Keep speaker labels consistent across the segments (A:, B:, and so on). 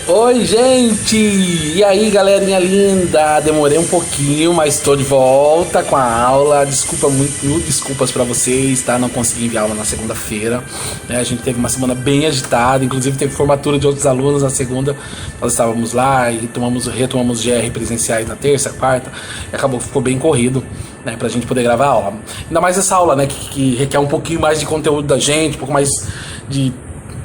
A: Oi, gente! E aí, galerinha linda? Demorei um pouquinho, mas estou de volta com a aula. Desculpa muito, desculpas pra vocês, tá? Não consegui enviar aula na segunda-feira, né? A gente teve uma semana bem agitada, inclusive teve formatura de outros alunos na segunda. Nós estávamos lá e retomamos GR presenciais na terça, quarta, e ficou bem corrido, né? Pra gente poder gravar a aula. Ainda mais essa aula, né? Que requer um pouquinho mais de conteúdo da gente, um pouco mais de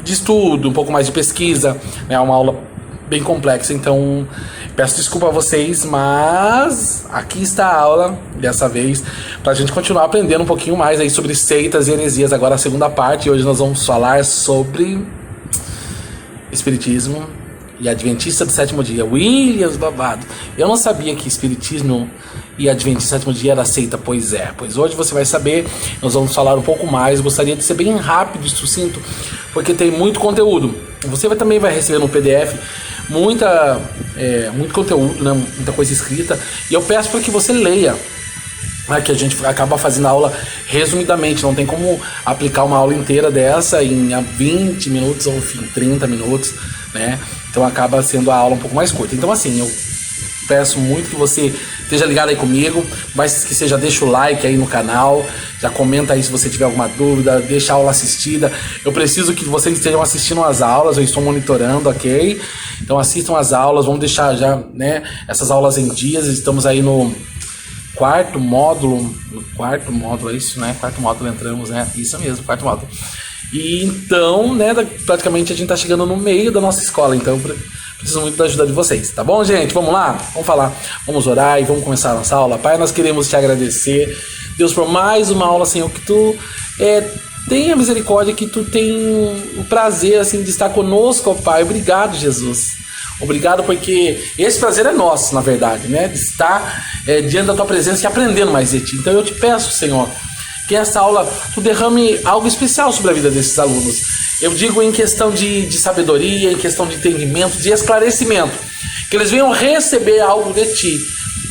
A: estudo, um pouco mais de pesquisa, né? É uma aula bem complexa, então peço desculpa a vocês, mas aqui está a aula dessa vez para a gente continuar aprendendo um pouquinho mais aí sobre seitas e heresias. Agora a segunda parte, e hoje nós vamos falar sobre espiritismo e adventista do sétimo dia. Williams babado, eu não sabia que espiritismo e adventista do sétimo dia era seita. Pois hoje você vai saber. Nós vamos falar um pouco mais. Gostaria de ser bem rápido e sucinto, porque tem muito conteúdo. Você também vai receber no PDF muito conteúdo, né? Muita coisa escrita, e eu peço para que você leia, né? Que a gente acaba fazendo a aula resumidamente, não tem como aplicar uma aula inteira dessa em 20 minutos ou enfim, 30 minutos, né? Então acaba sendo a aula um pouco mais curta. Então assim, eu peço muito que você esteja ligado aí comigo. Vai se esquecer, já deixa o like aí no canal, já comenta aí se você tiver alguma dúvida, deixa a aula assistida. Eu preciso que vocês estejam assistindo as aulas, eu estou monitorando, ok? Então assistam as aulas, vamos deixar já, né, essas aulas em dias. Estamos aí no quarto módulo, é isso, né? Quarto módulo entramos, né? Isso mesmo, quarto módulo. E então, né, praticamente a gente tá chegando no meio da nossa escola, então preciso muito da ajuda de vocês, tá bom, gente? Vamos lá? Vamos falar, vamos orar e vamos começar a nossa aula. Pai, nós queremos te agradecer, Deus, por mais uma aula, Senhor, que tu tenha misericórdia, que tu tenha o prazer, assim, de estar conosco, ó Pai. Obrigado, Jesus. Obrigado, porque esse prazer é nosso, na verdade, né? De estar diante da tua presença e aprendendo mais de ti. Então eu te peço, Senhor, que essa aula tu derrame algo especial sobre a vida desses alunos. Eu digo em questão de sabedoria, em questão de entendimento, de esclarecimento. Que eles venham receber algo de ti,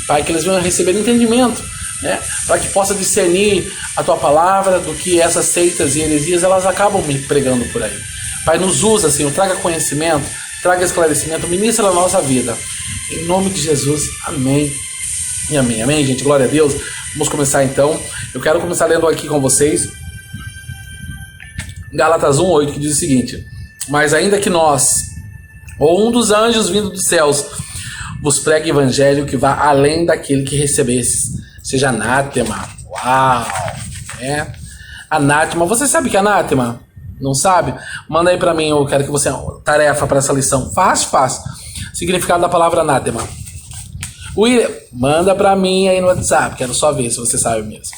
A: Pai, que eles venham receber entendimento, né? Para que possa discernir a tua palavra, do que essas seitas e heresias elas acabam me pregando por aí. Pai, nos usa, Senhor, traga conhecimento, traga esclarecimento, ministra na nossa vida. Em nome de Jesus, amém. E amém, amém, gente, glória a Deus. Vamos começar então. Eu quero começar lendo aqui com vocês Gálatas 1:8, que diz o seguinte: mas ainda que nós, ou um dos anjos vindo dos céus, vos pregue evangelho que vá além daquele que recebesses, seja anátema. Uau, né? Anátema, você sabe que é anátema? Não sabe? Manda aí pra mim, eu quero que você tarefa para essa lição. Fácil. Significado da palavra anátema. William, manda pra mim aí no WhatsApp, quero só ver se você sabe mesmo.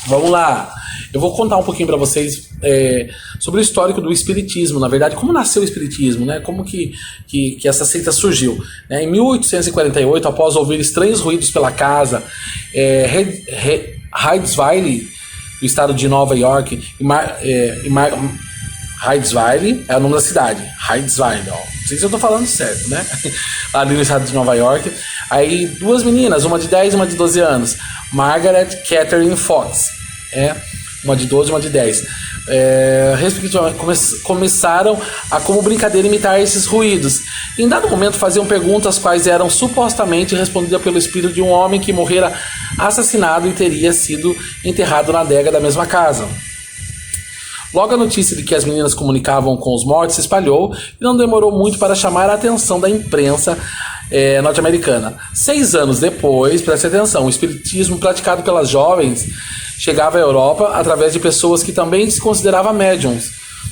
A: Vamos lá. Eu vou contar um pouquinho para vocês sobre o histórico do espiritismo, na verdade, como nasceu o espiritismo, né? Como que essa surgiu, né? Em 1848, após ouvir estranhos ruídos pela casa, Hydesville, do estado de Nova York, Hydesville é o nome da cidade, Hydesville, ó. Não sei se eu tô falando certo, né? Ali no estado de Nova York. Aí duas meninas, uma de 10 e uma de 12 anos, Margaret Catherine Fox, uma de 12 e uma de 10, respectivamente, começaram a, como brincadeira, imitar esses ruídos. Em dado momento faziam perguntas quais eram supostamente respondidas pelo espírito de um homem que morrera assassinado e teria sido enterrado na adega da mesma casa. Logo a notícia de que as meninas comunicavam com os mortos se espalhou e não demorou muito para chamar a atenção da imprensa norte-americana. 6 anos depois, preste atenção, o espiritismo praticado pelas jovens chegava à Europa através de pessoas que também se consideravam médiums,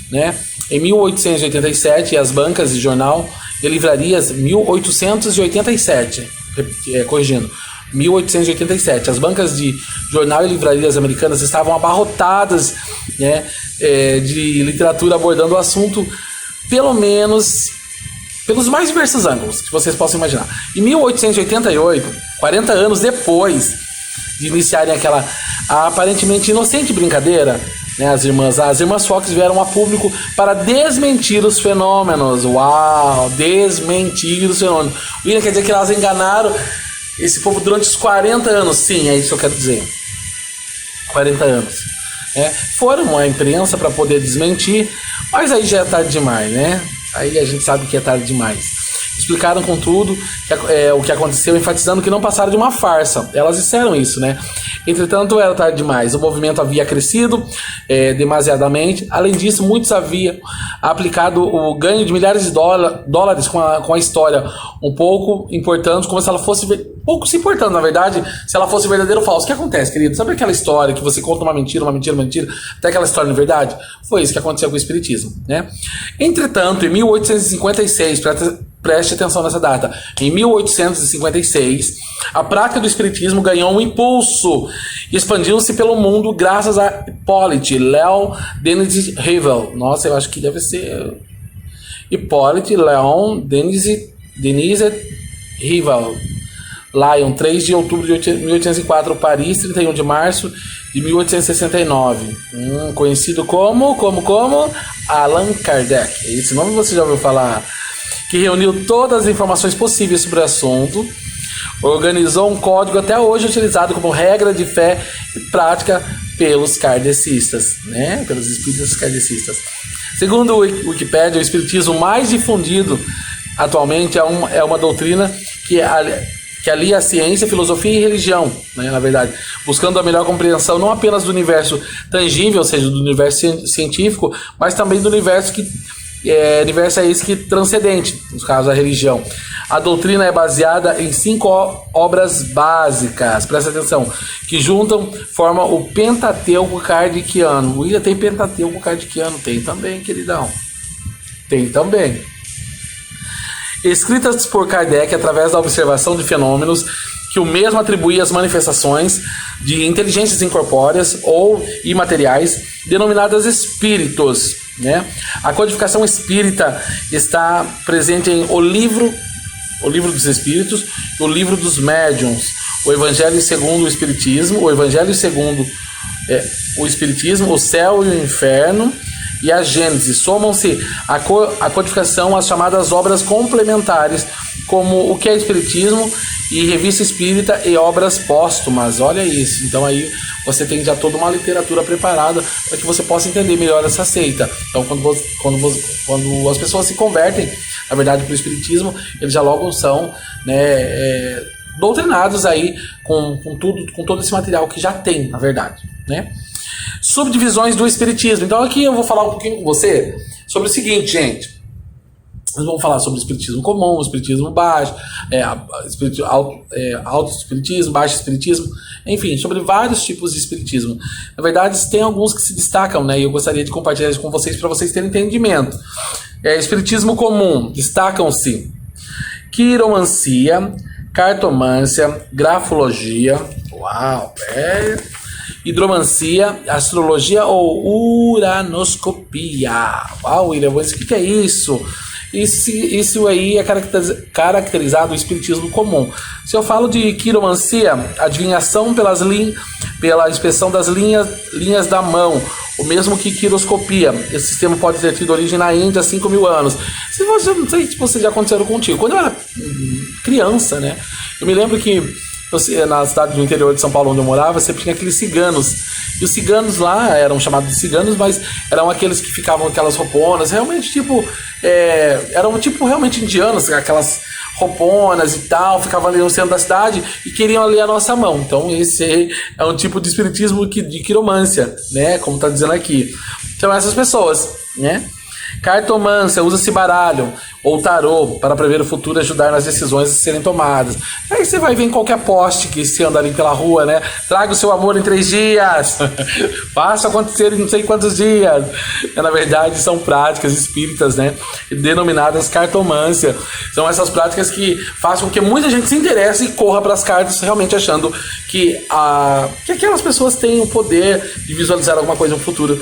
A: né? Em 1887, as bancas de jornal e livrarias, 1887, corrigindo, 1887, as bancas de jornal e livrarias americanas estavam abarrotadas, né, de literatura abordando o assunto, pelo menos pelos mais diversos ângulos que vocês possam imaginar. Em 1888, 40 anos depois de iniciarem aquela aparentemente inocente brincadeira, né, as irmãs Fox vieram a público para desmentir os fenômenos. Uau, desmentir os fenômenos. William, quer dizer que elas enganaram esse povo durante os 40 anos. Sim, é isso que eu quero dizer. 40 anos. Foram à imprensa para poder desmentir, mas aí já é tarde demais, né? aí a gente sabe que é tarde demais. Explicaram com tudo o que aconteceu, enfatizando que não passaram de uma farsa. Elas disseram isso, né? Entretanto, era tarde demais. O movimento havia crescido demasiadamente. Além disso, muitos haviam aplicado o ganho de milhares de dólares com a história um pouco importando, como se ela fosse... pouco se importando, na verdade, se ela fosse verdadeira ou falsa. O que acontece, querido? Sabe aquela história que você conta uma mentira, até aquela história não é verdade? Foi isso que aconteceu com o espiritismo, né? Entretanto, em 1856, preste atenção nessa data, em 1856, a prática do espiritismo ganhou um impulso e expandiu-se pelo mundo graças a Hippolyte Léon Denis Rivel. Nossa, eu acho que deve ser Hippolyte Léon Denis Rivel. Lyon, 3 de outubro de 1804, Paris, 31 de março de 1869. Conhecido como Allan Kardec. Esse nome você já ouviu falar? Que reuniu todas as informações possíveis sobre o assunto, organizou um código até hoje utilizado como regra de fé e prática pelos kardecistas, né? Pelos espíritas kardecistas. Segundo o Wikipédia, o espiritismo mais difundido atualmente é uma doutrina que alia a ciência, filosofia e religião, né, na verdade, buscando a melhor compreensão não apenas do universo tangível, ou seja, do universo científico, mas também do universo que transcendente, no caso a religião. A doutrina é baseada em 5 obras básicas, presta atenção, que formam o Pentateuco Kardeciano. O William tem Pentateuco Kardeciano? Tem também, queridão. Tem também. Escritas por Kardec através da observação de fenômenos que o mesmo atribuía às manifestações de inteligências incorpóreas ou imateriais, denominadas espíritos, né? A codificação espírita está presente em o livro dos Espíritos, o livro dos Médiuns, o Evangelho segundo o Espiritismo, o Evangelho segundo o Espiritismo, o Céu e o Inferno e a Gênese. Somam-se a codificação às chamadas obras complementares, como o que é Espiritismo e Revista Espírita e obras póstumas. Olha isso. Então aí você tem já toda uma literatura preparada para que você possa entender melhor essa seita. Então quando as pessoas se convertem, na verdade, para o Espiritismo, eles já logo são, né, doutrinados aí com todo esse material que já tem, na verdade, né? Subdivisões do Espiritismo. Então aqui eu vou falar um pouquinho com você sobre o seguinte, gente. Nós vamos falar sobre o Espiritismo comum, o Espiritismo baixo, alto Espiritismo, baixo Espiritismo, enfim, sobre vários tipos de Espiritismo. Na verdade, tem alguns que se destacam, né? E eu gostaria de compartilhar isso com vocês para vocês terem entendimento. Espiritismo comum, destacam-se quiromancia, cartomância, grafologia, hidromancia, astrologia ou uranoscopia. William, o que é isso? Isso aí é caracterizado o espiritismo comum. Se eu falo de quiromancia, adivinhação pela inspeção das linhas da mão, o mesmo que quiroscopia. Esse sistema pode ter tido origem na Índia há 5.000 anos. Não sei se você já aconteceu contigo. Quando eu era criança, né? Eu me lembro que na cidade do interior de São Paulo, onde eu morava, sempre tinha aqueles ciganos. E os ciganos lá eram chamados de ciganos, mas eram aqueles que ficavam com aquelas rouponas, realmente eram realmente indianos, aquelas rouponas e tal, ficavam ali no centro da cidade e queriam ler a nossa mão. Então esse é um tipo de espiritismo de quiromância, né? Como está dizendo aqui. Então essas pessoas, né? Cartomância, usa-se baralho ou tarô para prever o futuro e ajudar nas decisões a serem tomadas. Aí você vai ver em qualquer poste que se anda ali pela rua, né? Traga o seu amor em 3 dias. Faça acontecer em não sei quantos dias. Na verdade, são práticas espíritas, né? Denominadas cartomância. São essas práticas que fazem com que muita gente se interesse e corra para as cartas, realmente achando que aquelas pessoas têm o poder de visualizar alguma coisa no futuro.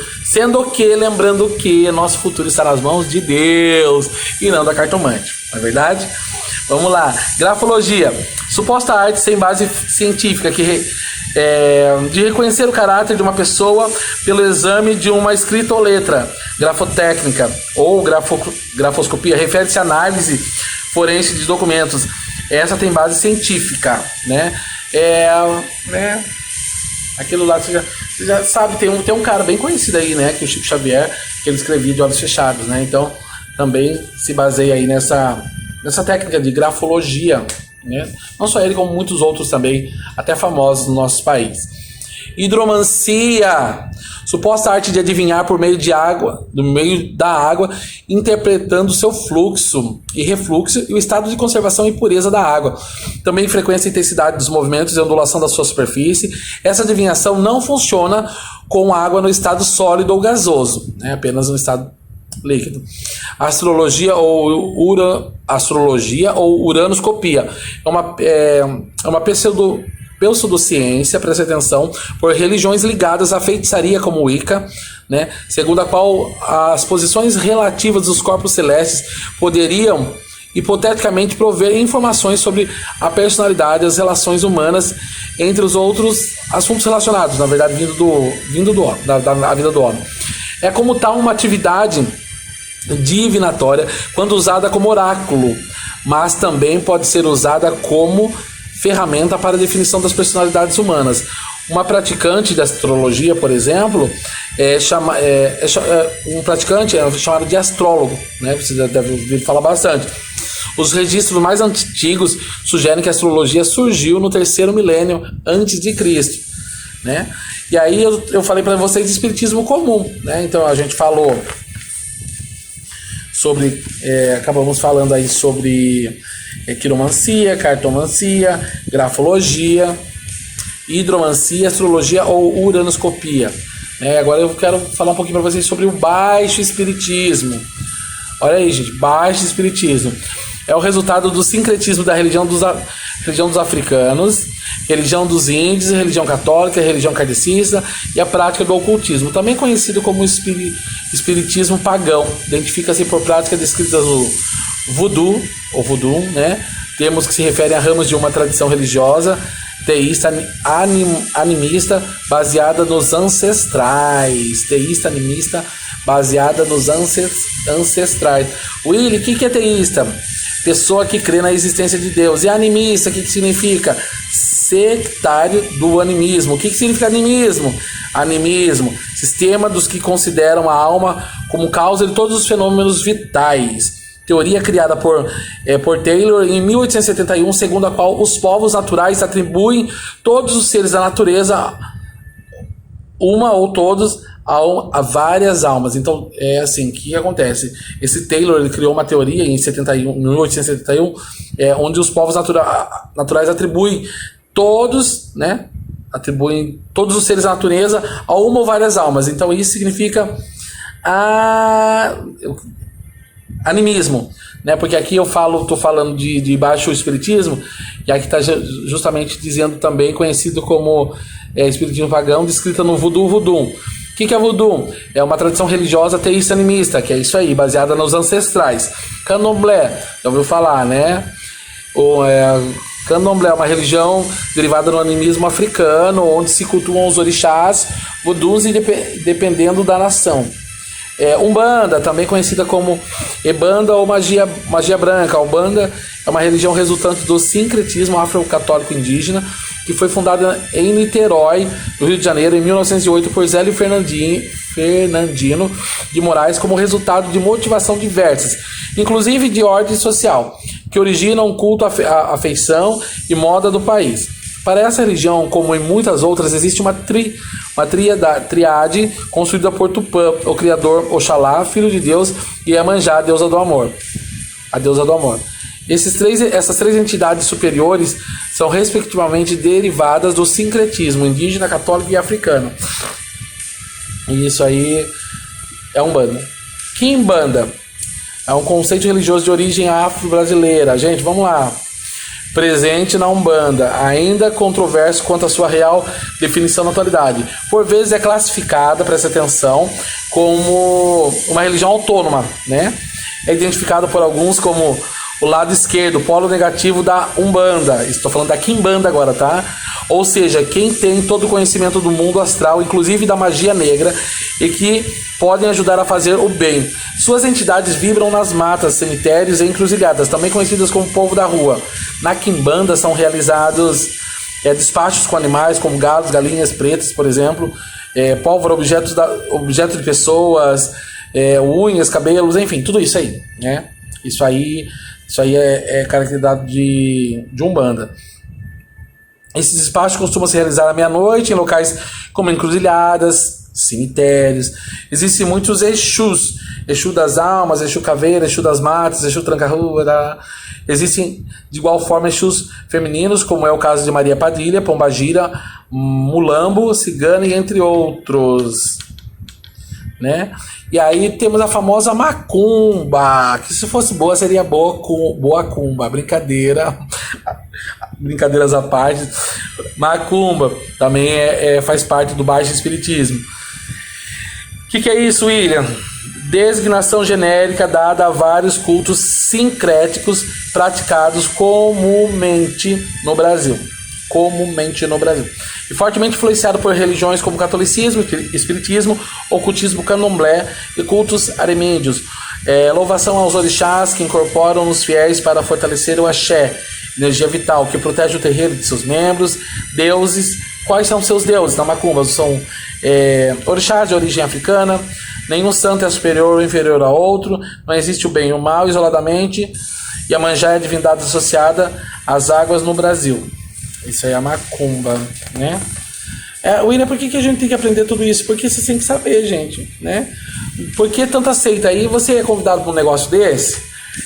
A: Lembrando que nosso futuro está nas mãos de Deus e não da cartomante, não é verdade? Vamos lá. Grafologia, suposta arte sem base científica de reconhecer o caráter de uma pessoa pelo exame de uma escrita ou letra. Grafotécnica ou grafoscopia refere-se à análise forense de documentos. Essa tem base científica, né? Aquilo lá você já sabe, tem um cara bem conhecido aí, né? Que é o Chico Xavier, que ele escrevia de olhos fechados, né? Então também se baseia aí nessa técnica de grafologia, né? Não só ele, como muitos outros também, até famosos no nosso país. Hidromancia, suposta arte de adivinhar por meio de água, do meio da água, interpretando seu fluxo e refluxo e o estado de conservação e pureza da água. Também frequência e intensidade dos movimentos e ondulação da sua superfície. Essa adivinhação não funciona com água no estado sólido ou gasoso, né? Apenas no estado líquido. Astrologia ou uranoscopia é uma pseudociência, presta atenção, por religiões ligadas à feitiçaria como Wicca, né, segundo a qual as posições relativas dos corpos celestes poderiam hipoteticamente prover informações sobre a personalidade e as relações humanas, entre os outros assuntos relacionados, na verdade, vindo da vida do homem. É como tal uma atividade divinatória quando usada como oráculo, mas também pode ser usada como ferramenta para a definição das personalidades humanas. Uma praticante de astrologia, por exemplo, um praticante é chamado de astrólogo, né? Você deve ouvir falar bastante. Os registros mais antigos sugerem que a astrologia surgiu no 3º milênio antes de Cristo, né? E aí eu falei para vocês de espiritismo comum, né? Então a gente falou sobre, acabamos falando aí sobre quiromancia, cartomancia, grafologia, hidromancia, astrologia ou uranoscopia. Agora eu quero falar um pouquinho para vocês sobre o baixo espiritismo. Olha aí, gente, baixo espiritismo é o resultado do sincretismo da religião dos africanos, religião dos índios, religião católica, religião kardecista e a prática do ocultismo, também conhecido como espiritismo pagão. Identifica-se por práticas descritas no voodoo, né? Termos que se referem a ramos de uma tradição religiosa teísta animista baseada nos ancestrais. Teísta animista baseada nos ancestrais. Willy, o que é teísta? Pessoa que crê na existência de Deus. E animista, o que significa? Sectário do animismo. O que significa animismo? Animismo, sistema dos que consideram a alma como causa de todos os fenômenos vitais. Teoria criada por Taylor em 1871, segundo a qual os povos naturais atribuem todos os seres da natureza, uma ou todos, a várias almas. Então, é assim, o que acontece? Esse Taylor, ele criou uma teoria em 1871, onde os povos naturais atribuem todos, né? Atribuem todos os seres da natureza a uma ou várias almas. Então, isso significa animismo, né? Porque aqui estou falando de baixo espiritismo, e aqui está justamente dizendo também, conhecido como espiritismo pagão, descrita no voodoo. O que é voodoo? É uma tradição religiosa teísta animista, que é isso aí, baseada nos ancestrais. Candomblé, já ouviu falar, né? Candomblé é uma religião derivada do animismo africano, onde se cultuam os orixás, voodoos, dependendo da nação. Umbanda, também conhecida como Ebanda ou magia branca. A Umbanda é uma religião resultante do sincretismo afro-católico indígena, que foi fundada em Niterói, no Rio de Janeiro, em 1908, por Zélio Fernandino de Moraes, como resultado de motivação diversas, inclusive de ordem social, que originam um culto à afeição e moda do país. Para essa religião, como em muitas outras, existe uma triade construída por Tupã, o Criador, Oxalá, Filho de Deus, e Iemanjá, a deusa do amor. Essas três entidades superiores são respectivamente derivadas do sincretismo indígena, católico e africano. E isso aí é Umbanda. Quimbanda é um conceito religioso de origem afro-brasileira. Gente, vamos lá. Presente na Umbanda, ainda controverso quanto à sua real definição na atualidade. Por vezes é classificada, presta atenção, como uma religião autônoma, né? É identificado por alguns como o lado esquerdo, o polo negativo da Umbanda. Estou falando da Quimbanda agora, tá? Ou seja, quem tem todo o conhecimento do mundo astral, inclusive da magia negra, e que podem ajudar a fazer o bem. Suas entidades vibram nas matas, cemitérios e encruzilhadas, também conhecidas como povo da rua. Na Quimbanda são realizados despachos com animais, como galos, galinhas pretas, por exemplo, pólvora, objetos de pessoas, unhas, cabelos, enfim, tudo isso aí, né? Isso aí é caracterizado de Umbanda. Esses despachos costumam se realizar à meia-noite em locais como encruzilhadas, cemitérios. Existem muitos Exus: Exu das almas, Exu caveira, Exu das matas, Exu tranca-rua. Existem de igual forma Exus femininos, como é o caso de Maria Padilha, Pombagira, Mulambo, Cigana e entre outros, né? E aí temos a famosa macumba, que se fosse boa seria boa cumba, brincadeira, brincadeiras à parte. Macumba também faz parte do baixo espiritismo. O que é isso, William? Designação genérica dada a vários cultos sincréticos praticados comumente no Brasil. E fortemente influenciado por religiões como catolicismo, espiritismo, ocultismo, candomblé e cultos ameríndios. Louvação aos orixás que incorporam os fiéis para fortalecer o axé, energia vital, que protege o terreiro de seus membros. Deuses. Quais são seus deuses na macumba? São orixás de origem africana. Nenhum santo é superior ou inferior a outro. Não existe o bem e o mal isoladamente. Iemanjá é a divindade associada às águas no Brasil. Isso aí é a macumba, né? William, por que a gente tem que aprender tudo isso? Porque você tem que saber, gente, né? Por que tanta seita? Aí você é convidado para um negócio desse,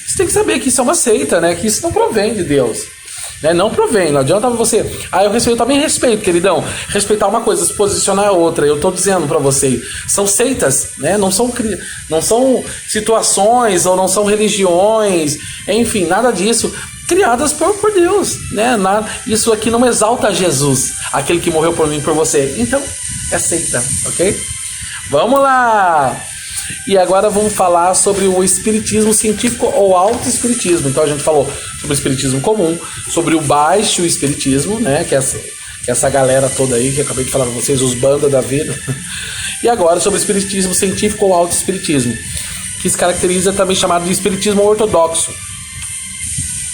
A: você tem que saber que isso é uma seita, né? Que isso não provém de Deus, né? Não provém, não adianta você... eu também respeito, queridão. Respeitar uma coisa, se posicionar é outra. Eu tô dizendo para você, são seitas, né? Não são situações ou não são religiões, enfim, nada disso. Criadas por Deus, né? Isso aqui não exalta Jesus, aquele que morreu por mim e por você. Então, é seita, ok? Vamos lá! E agora vamos falar sobre o espiritismo científico ou auto-espiritismo. Então a gente falou sobre o espiritismo comum, sobre o baixo espiritismo, né? Que é essa galera toda aí que eu acabei de falar para vocês, os bandas da vida. E agora sobre o espiritismo científico ou auto-espiritismo, que se caracteriza também chamado de espiritismo ortodoxo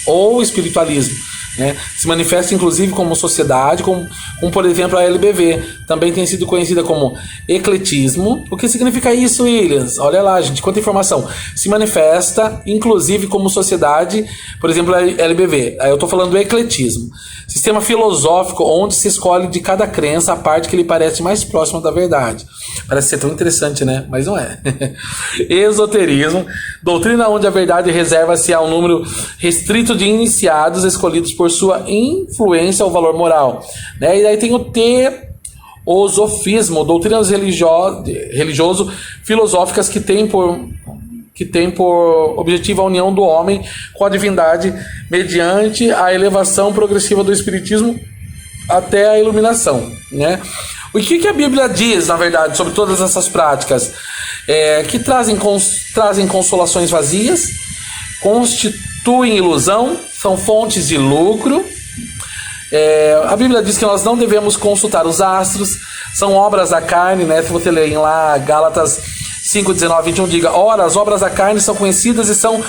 A: ou espiritualismo, né? Se manifesta inclusive como sociedade, como por exemplo a LBV, também tem sido conhecida como ecletismo. O que significa isso, Williams? Olha lá, gente, quanta informação. Se manifesta inclusive como sociedade, por exemplo, a LBV. Aí eu estou falando do ecletismo, sistema filosófico onde se escolhe de cada crença a parte que lhe parece mais próxima da verdade. Parece ser tão interessante, né? Mas não é. Esoterismo, doutrina onde a verdade reserva-se a um número restrito de iniciados escolhidos por sua influência ou valor moral, né? E aí tem o teosofismo, doutrinas religioso filosóficas que tem por objetivo a união do homem com a divindade mediante a elevação progressiva do espiritismo até a iluminação, né? O que a Bíblia diz, na verdade, sobre todas essas práticas? Que trazem consolações vazias, constituem ilusão, são fontes de lucro. A Bíblia diz que nós não devemos consultar os astros, são obras da carne, né? Se você ler lá Gálatas 5, 19, 21, diga: ora, as obras da carne são conhecidas e são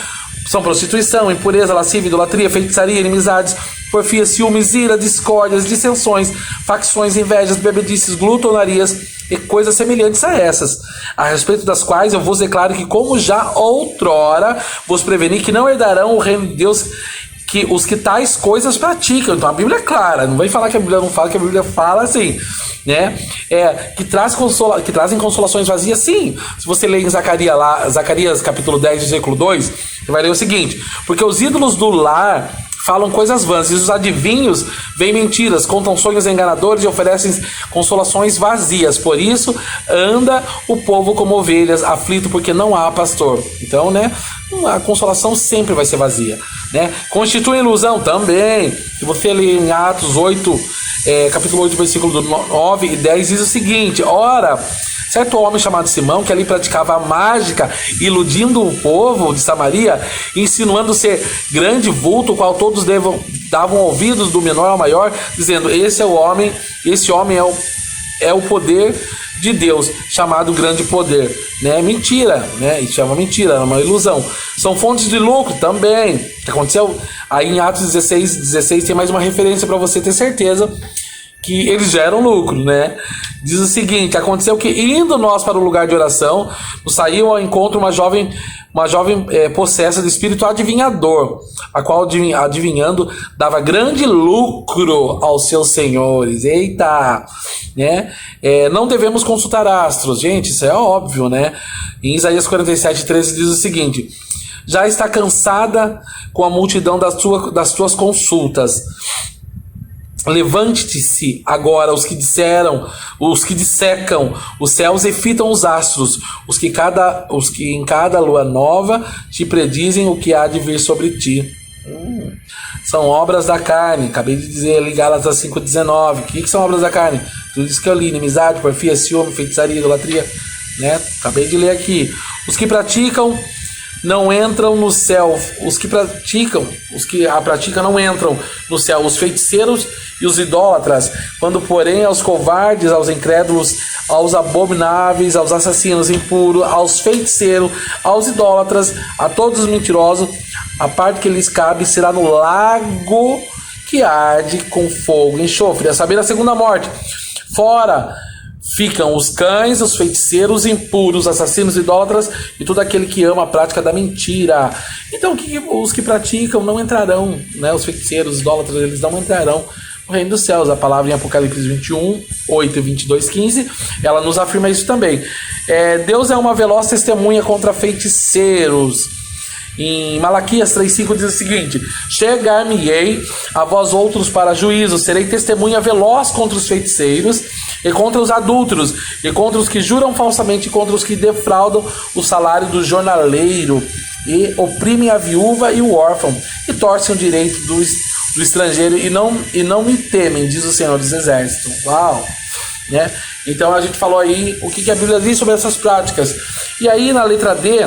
A: prostituição, impureza, lascívia, idolatria, feitiçaria, inimizades, porfia, ciúmes, ira, discórdias, dissensões, facções, invejas, bebedices, glutonarias e coisas semelhantes a essas, a respeito das quais eu vos declaro que, como já outrora vos preveni, que não herdarão o reino de Deus que os que tais coisas praticam. Então a Bíblia é clara, não vem falar que a Bíblia não fala, que a Bíblia fala assim, né? Que trazem consolações vazias, sim. Se você ler em Zacarias capítulo 10, versículo 2, você vai ler o seguinte: porque os ídolos do lar falam coisas vãs, e os adivinhos veem mentiras, contam sonhos enganadores e oferecem consolações vazias. Por isso anda o povo como ovelhas, aflito porque não há pastor. Então, né, a consolação sempre vai ser vazia, né? Constitui ilusão também. Se você ler em Atos 8, capítulo 8, versículo 9 e 10, diz o seguinte: ora, certo homem chamado Simão, que ali praticava a mágica, iludindo o povo de Samaria, insinuando ser grande vulto, o qual todos davam ouvidos do menor ao maior, dizendo: esse homem é o poder de Deus, chamado grande poder, né? Mentira, né? Isso é uma mentira, é uma ilusão. São fontes de lucro também. O que aconteceu aí em Atos 16 tem mais uma referência para você ter certeza que eles geram lucro, né? Diz o seguinte: aconteceu que, indo nós para o lugar de oração, nos saiu ao encontro uma jovem possessa de espírito adivinhador, a qual, adivinhando, dava grande lucro aos seus senhores. Eita! Né? Não devemos consultar astros. Gente, isso é óbvio, né? Em Isaías 47:13 diz o seguinte: já está cansada com a multidão das tuas consultas. Levante-se agora os que dissecam os céus e fitam os astros, os que em cada lua nova te predizem o que há de vir sobre ti. São obras da carne. Acabei de dizer ali, Gálatas 5:19. O que são obras da carne? Tudo isso que eu li: inimizade, porfia, ciúme, feitiçaria, idolatria, né? Acabei de ler aqui. Os que praticam não entram no céu. Os que a praticam não entram no céu. Os feiticeiros e os idólatras. Quando, porém, aos covardes, aos incrédulos, aos abomináveis, aos assassinos, impuros, aos feiticeiros, aos idólatras, a todos os mentirosos, a parte que lhes cabe será no lago que arde com fogo e enxofre, a saber, a segunda morte. Fora ficam os cães, os feiticeiros, os impuros, assassinos, idólatras e todo aquele que ama a prática da mentira. Então, os que praticam não entrarão, né? Os feiticeiros, os idólatras, eles não entrarão no reino dos céus. A palavra em Apocalipse 21:8 e 22:15, ela nos afirma isso também. Deus é uma veloz testemunha contra feiticeiros. Em Malaquias 3:5 diz o seguinte: chegar-me-ei a vós outros para juízo, serei testemunha veloz contra os feiticeiros e contra os adúlteros, e contra os que juram falsamente, e contra os que defraudam o salário do jornaleiro, e oprimem a viúva e o órfão, e torcem o direito do estrangeiro, e não me temem, diz o Senhor dos Exércitos. Uau! Né? Então a gente falou aí o que a Bíblia diz sobre essas práticas. E aí na letra D,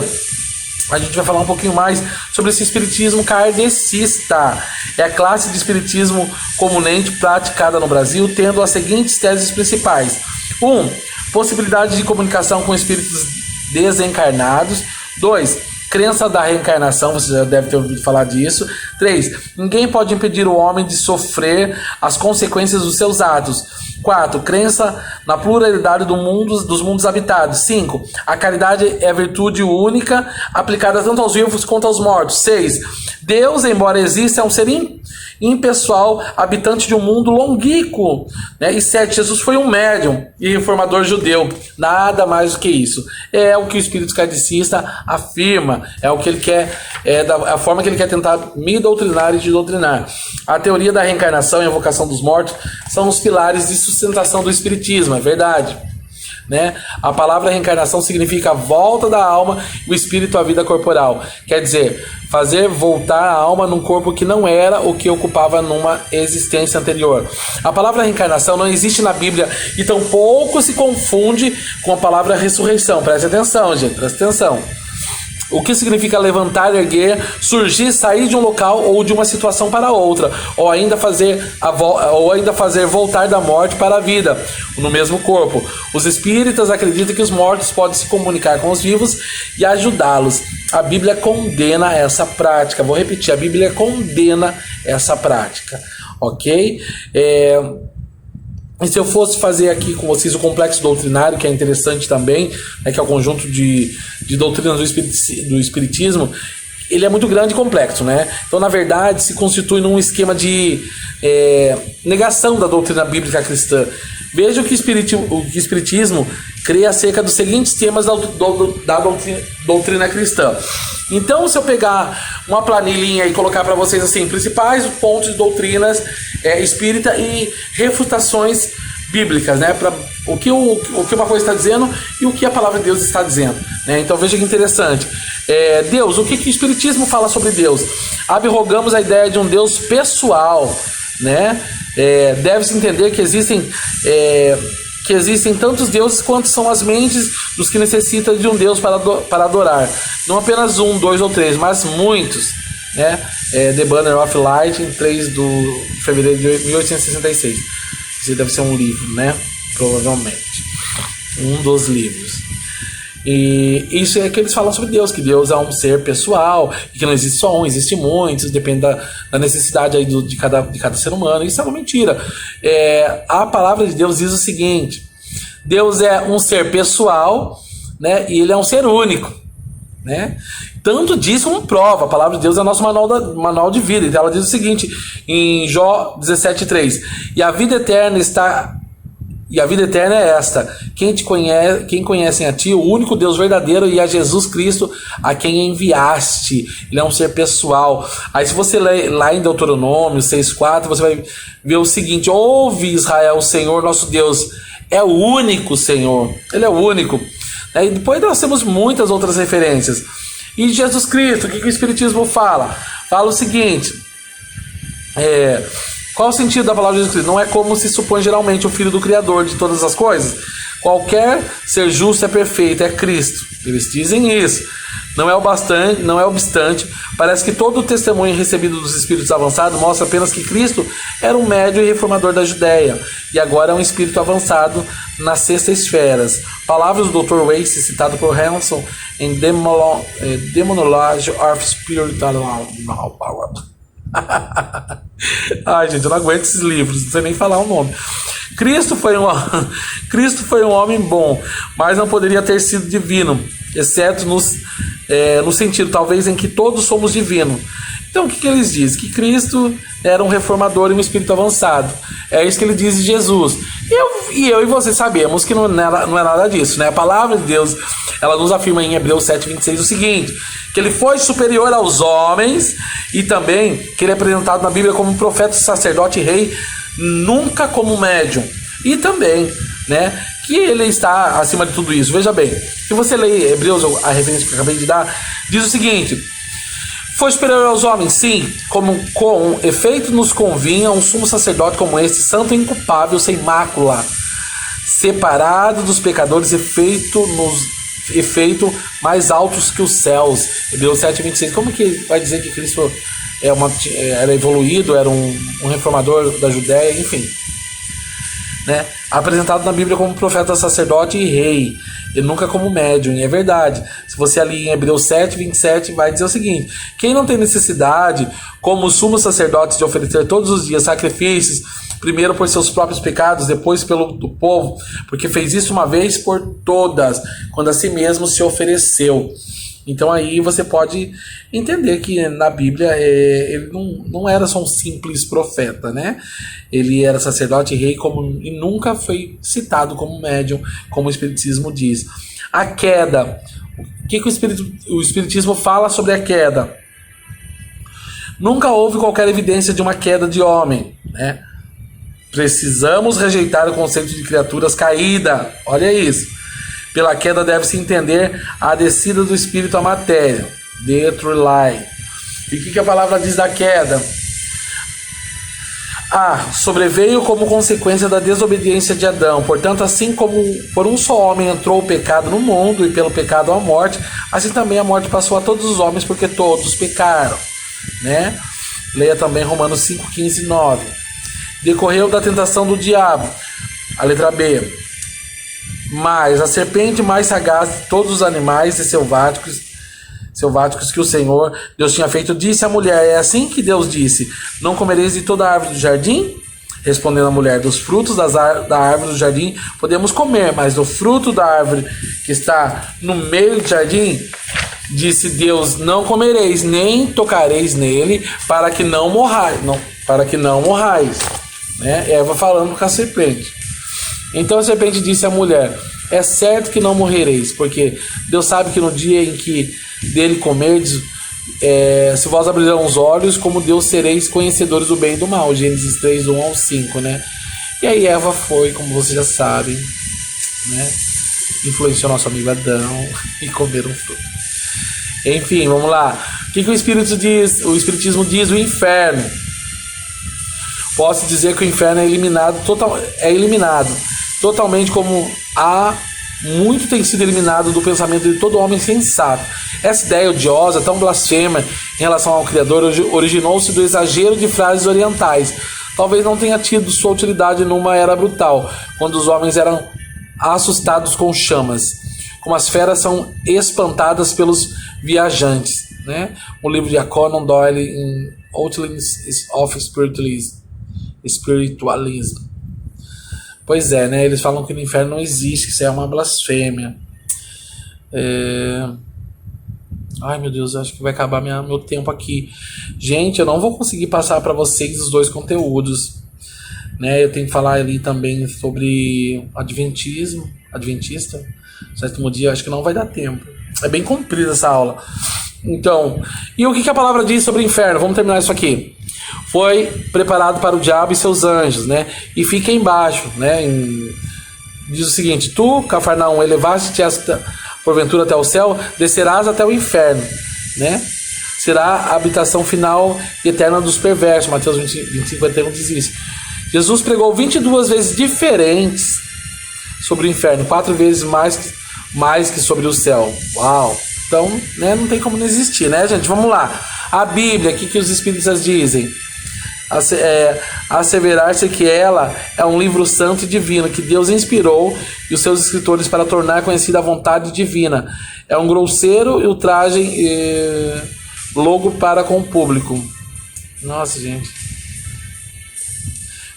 A: a gente vai falar um pouquinho mais sobre esse espiritismo kardecista. É a classe de espiritismo comunmente praticada no Brasil, tendo as seguintes teses principais: 1. Possibilidade de comunicação com espíritos desencarnados. 2. Crença da reencarnação, você já deve ter ouvido falar disso. 3. Ninguém pode impedir o homem de sofrer as consequências dos seus atos. 4. Crença na pluralidade dos mundos habitados. 5. A caridade é virtude única, aplicada tanto aos vivos quanto aos mortos. 6. Deus, embora exista, é um ser impessoal, habitante de um mundo longínquo. Né? E 7. Jesus foi um médium e reformador judeu. Nada mais do que isso. É o que o espírito kardecista afirma. É o que ele quer, a forma que ele quer tentar me doutrinar e te doutrinar. A teoria da reencarnação e a evocação dos mortos são os pilares de sustentação do espiritismo, é verdade. Né? A palavra reencarnação significa a volta da alma e o espírito à vida corporal. Quer dizer, fazer voltar a alma num corpo que não era o que ocupava numa existência anterior. A palavra reencarnação não existe na Bíblia e tampouco se confunde com a palavra ressurreição. Preste atenção, gente, preste atenção. O que significa levantar, erguer, surgir, sair de um local ou de uma situação para outra, ou ainda fazer voltar da morte para a vida, no mesmo corpo. Os espíritas acreditam que os mortos podem se comunicar com os vivos e ajudá-los. A Bíblia condena essa prática. Vou repetir, a Bíblia condena essa prática, ok? E se eu fosse fazer aqui com vocês o complexo doutrinário, que é interessante também, né, que é o conjunto de doutrinas do espiritismo, ele é muito grande e complexo, né? Então, na verdade, se constitui num esquema de negação da doutrina bíblica cristã. Veja o que o espiritismo crê acerca dos seguintes temas da doutrina cristã. Então, se eu pegar uma planilhinha e colocar para vocês assim, principais pontos de doutrinas espírita e refutações bíblicas, né? Para o que uma coisa está dizendo e o que a palavra de Deus está dizendo, né? Então veja que interessante. Deus, o que o espiritismo fala sobre Deus? Abrogamos a ideia de um Deus pessoal, né? Deve-se entender que existem tantos deuses quanto são as mentes dos que necessitam de um Deus para adorar. Não apenas um, dois ou três, mas muitos, né? The Banner of Light, em 3 de fevereiro de 1866. Isso deve ser um livro, né? Provavelmente. Um dos livros. E isso é que eles falam sobre Deus, que Deus é um ser pessoal, e que não existe só um, existe muitos, depende da necessidade aí de cada ser humano. Isso é uma mentira. A palavra de Deus diz o seguinte: Deus é um ser pessoal, né, e ele é um ser único, né? Tanto diz como prova. A palavra de Deus é nosso manual de vida. Então ela diz o seguinte em Jó 17:3: e a vida eterna é esta: quem conhece a ti, o único Deus verdadeiro, e a Jesus Cristo, a quem enviaste. Ele é um ser pessoal. Aí se você ler lá em Deuteronômio 6:4, você vai ver o seguinte: ouve, Israel, o Senhor nosso Deus é o único Senhor. Ele é o único. E depois nós temos muitas outras referências. E Jesus Cristo, o que o Espiritismo fala? Fala o seguinte: qual o sentido da palavra de Jesus Cristo? Não é como se supõe geralmente o Filho do Criador de todas as coisas. Qualquer ser justo é perfeito, é Cristo. Eles dizem isso. Não é obstante, parece que todo o testemunho recebido dos espíritos avançados mostra apenas que Cristo era um médium e reformador da Judéia, e agora é um espírito avançado nas sextas esferas. Palavras do Dr. Wace, citado por Hanson em Demonology of Spiritual Power. Ai, gente, eu não aguento esses livros, não sei nem falar o nome. Cristo foi um homem bom, mas não poderia ter sido divino, exceto no sentido, talvez, em que todos somos divinos. Então, o que eles dizem? Que Cristo era um reformador e um espírito avançado. É isso que ele diz de Jesus. Eu e você sabemos que não é nada disso, né? A palavra de Deus, ela nos afirma em Hebreus 7:26 o seguinte: que ele foi superior aos homens, e também que ele é apresentado na Bíblia como profeta, sacerdote e rei, nunca como médium. E também, né, que ele está acima de tudo isso. Veja bem, se você ler Hebreus, a referência que eu acabei de dar, diz o seguinte: foi superior aos homens, sim, como com efeito nos convinha um sumo sacerdote como este, santo e inculpável, sem mácula, separado dos pecadores e feito mais altos que os céus. Hebreus 7:26. Como que vai dizer que Cristo era evoluído, era um reformador da Judéia, enfim, né? Apresentado na Bíblia como profeta, sacerdote e rei, e nunca como médium. E é verdade. Se você ali em Hebreus 7:27 vai dizer o seguinte: quem não tem necessidade, como os sumos sacerdotes, de oferecer todos os dias sacrifícios, primeiro por seus próprios pecados, depois do povo, porque fez isso uma vez por todas, quando a si mesmo se ofereceu. Então aí você pode entender que na Bíblia ele não era só um simples profeta, né? Ele era sacerdote e rei, e nunca foi citado como médium, como o Espiritismo diz. A queda. O que o Espiritismo fala sobre a queda? Nunca houve qualquer evidência de uma queda de homem, né? Precisamos rejeitar o conceito de criaturas caídas. Olha isso. Pela queda deve-se entender a descida do espírito à matéria. Detrulai. E o que a palavra diz da queda? Sobreveio como consequência da desobediência de Adão. Portanto, assim como por um só homem entrou o pecado no mundo, e pelo pecado a morte, assim também a morte passou a todos os homens, porque todos pecaram, né? Leia também Romanos 5:15-9. Decorreu da tentação do diabo. A letra B. Mas a serpente mais sagaz de todos os animais e selváticos que o Senhor Deus tinha feito, disse à mulher: é assim que Deus disse: não comereis de toda a árvore do jardim? Respondendo a mulher: dos frutos da árvore do jardim podemos comer, mas do fruto da árvore que está no meio do jardim, disse Deus: não comereis, nem tocareis nele, para que não morrais. Né? Eva falando com a serpente. Então a serpente disse à mulher: é certo que não morrereis, porque Deus sabe que no dia em que dele comerdes, se vós abrirão os olhos, como Deus sereis conhecedores do bem e do mal. Gênesis 3:1-5, né? E aí Eva foi, como vocês já sabem, né? Influenciou nosso amigo Adão e comeram fruto. Enfim, vamos lá. O que o Espírito diz? O Espiritismo diz o inferno. Posso dizer que o inferno é eliminado totalmente, como muito tem sido eliminado do pensamento de todo homem sensato. Essa ideia odiosa, tão blasfema em relação ao Criador, originou-se do exagero de frases orientais. Talvez não tenha tido sua utilidade numa era brutal, quando os homens eram assustados com chamas. como as feras são espantadas pelos viajantes, né? O livro de Conan Doyle em Outlines of Spiritualism. Pois é, né? Eles falam que o inferno não existe, que isso é uma blasfêmia. Ai, meu Deus, eu acho que vai acabar meu tempo aqui. Gente, eu não vou conseguir passar para vocês os dois conteúdos, né? Eu tenho que falar ali também sobre adventista, sétimo dia, acho que não vai dar tempo. É bem comprida essa aula. Então, e o que a palavra diz sobre o inferno? Vamos terminar isso aqui. Foi preparado para o diabo e seus anjos, né? E fica embaixo, né? Diz o seguinte: tu, Cafarnaum, elevaste-te porventura até o céu, descerás até o inferno, né? Será a habitação final e eterna dos perversos. Mateus 25:51 diz isso. Jesus pregou 22 vezes diferentes sobre o inferno, 4 vezes mais que sobre o céu. Uau! Então, né, não tem como não existir, né, gente? Vamos lá. A Bíblia, o que os espíritas dizem? Asseverar-se que ela é um livro santo e divino, que Deus inspirou e os seus escritores para tornar conhecida a vontade divina. É um grosseiro e ultragem logo para com o público. Nossa, gente.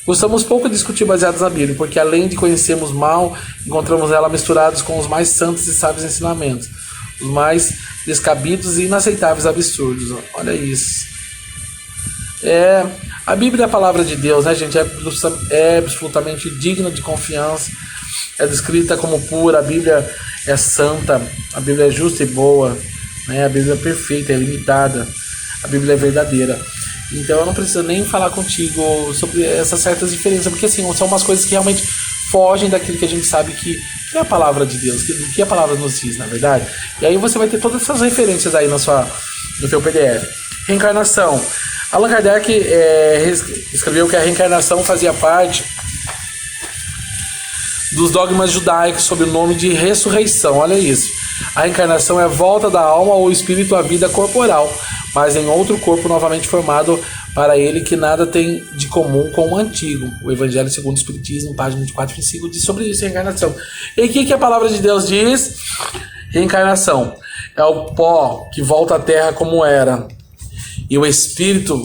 A: Gostamos pouco de discutir baseados na Bíblia, porque além de conhecermos mal, encontramos ela misturados com os mais santos e sábios ensinamentos, os mais descabidos e inaceitáveis absurdos. Olha isso. A Bíblia é a palavra de Deus, né, gente? É absolutamente digna de confiança. É descrita como pura. A Bíblia é santa. A Bíblia é justa e boa, né? A Bíblia é perfeita, é ilimitada. A Bíblia é verdadeira. Então eu não preciso nem falar contigo sobre essas certas diferenças, porque assim, são umas coisas que realmente fogem daquilo que a gente sabe que é a palavra de Deus, que a palavra nos diz, na verdade. E aí você vai ter todas essas referências aí no seu PDF. Reencarnação. Allan Kardec escreveu que a reencarnação fazia parte dos dogmas judaicos sob o nome de ressurreição. Olha isso. A reencarnação é a volta da alma ou espírito à vida corporal, mas em outro corpo novamente formado para ele, que nada tem de comum com o antigo. O Evangelho segundo o Espiritismo, página 24 e 25, diz sobre isso, reencarnação. E o que a palavra de Deus diz? Reencarnação é o pó que volta à terra como era, e o espírito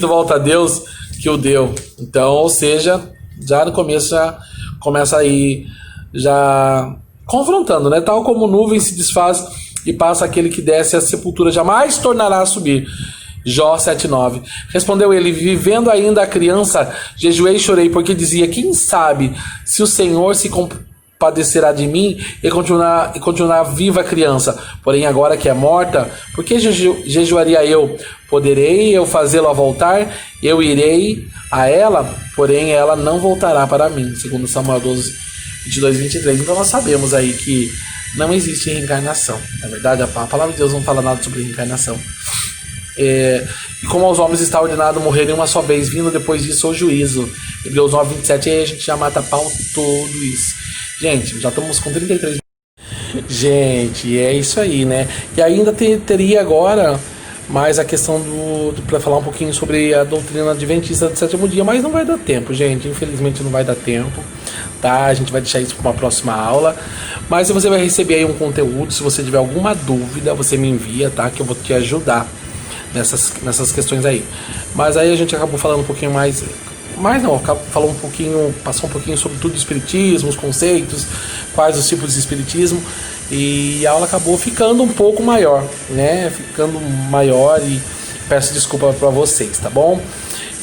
A: volta a Deus que o deu. Então, ou seja, já no começo já começa aí já confrontando, né? Tal como nuvem se desfaz e passa aquele que desce à sepultura, jamais tornará a subir. Jó 7:9. Respondeu ele: vivendo ainda a criança, jejuei e chorei, porque dizia: quem sabe se o Senhor se compadecerá de mim e continuar viva a criança. Porém agora que é morta, por que jejuaria eu? Poderei eu fazê-lo a voltar? Eu irei a ela, porém ela não voltará para mim. Segundo Samuel 12:22-23. Então nós sabemos aí que não existe reencarnação. Na verdade, a palavra de Deus não fala nada sobre reencarnação. E como aos homens está ordenado morrerem uma só vez, vindo depois disso o juízo. Hebreus 9:27. Aí a gente já mata a pau tudo isso. Gente, já estamos com 33. Gente, é isso aí, né? E ainda teria agora mais a questão para falar um pouquinho sobre a doutrina adventista do sétimo dia, mas não vai dar tempo, gente. Infelizmente não vai dar tempo, tá? A gente vai deixar isso para uma próxima aula. Mas você vai receber aí um conteúdo. Se você tiver alguma dúvida, você me envia, tá? Que eu vou te ajudar nessas questões aí. Mas aí a gente acabou falando um pouquinho mais. Mas não, falou passou um pouquinho sobre tudo do espiritismo, os conceitos, quais os tipos de espiritismo, e a aula acabou ficando um pouco maior, né? Ficando maior, e peço desculpa para vocês, tá bom?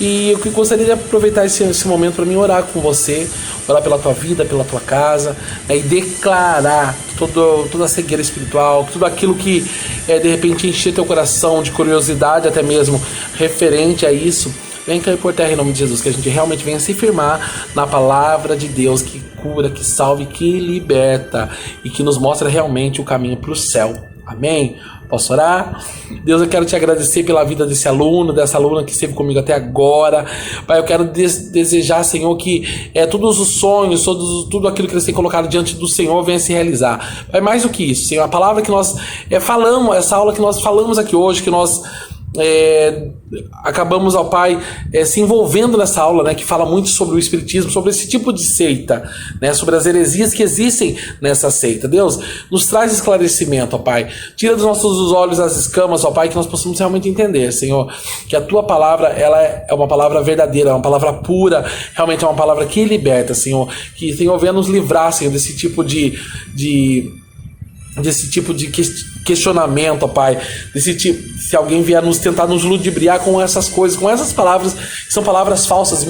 A: E eu gostaria de aproveitar esse momento para mim orar com você, orar pela tua vida, pela tua casa, né? E declarar que toda a cegueira espiritual, tudo aquilo que de repente encher teu coração de curiosidade, até mesmo referente a isso, vem cair por terra em nome de Jesus, que a gente realmente venha se firmar na palavra de Deus, que cura, que salve, que liberta e que nos mostra realmente o caminho para o céu. Amém? Posso orar? Deus, eu quero te agradecer pela vida desse aluno, dessa aluna que esteve comigo até agora. Pai, eu quero desejar, Senhor, que todos os sonhos, tudo aquilo que eles têm colocado diante do Senhor venha se realizar. Pai, mais do que isso, Senhor, a palavra que nós falamos, essa aula que nós falamos aqui hoje, que nós acabamos, ó Pai, se envolvendo nessa aula, né, que fala muito sobre o espiritismo, sobre esse tipo de seita, né, sobre as heresias que existem nessa seita. Deus, nos traz esclarecimento, ó Pai. Tira dos nossos olhos as escamas, ó Pai, que nós possamos realmente entender, Senhor, que a Tua palavra, ela é uma palavra verdadeira, é uma palavra pura, realmente é uma palavra que liberta, Senhor. Que, Senhor, venha nos livrar, Senhor, desse tipo de questionamento, ó Pai, desse tipo, se alguém vier tentar nos ludibriar com essas coisas, com essas palavras, que são palavras falsas,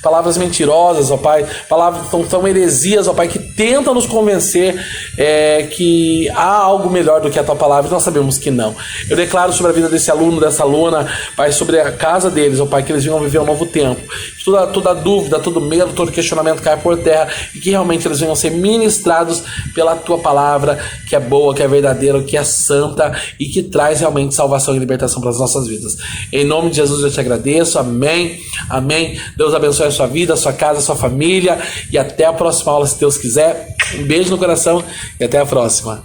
A: palavras mentirosas, ó Pai, palavras são heresias, ó Pai, que tentam nos convencer que há algo melhor do que a Tua palavra, e nós sabemos que não. Eu declaro sobre a vida desse aluno, dessa aluna, Pai, sobre a casa deles, ó Pai, que eles venham viver um novo tempo, toda dúvida, todo medo, todo questionamento caia por terra, e que realmente eles venham ser ministrados pela Tua palavra, que é boa, que é verdadeira, que é santa, e que traz realmente salvação e libertação para as nossas vidas. Em nome de Jesus eu te agradeço, amém, amém. Deus abençoe a sua vida, a sua casa, a sua família, e até a próxima aula, se Deus quiser. Um beijo no coração e até a próxima.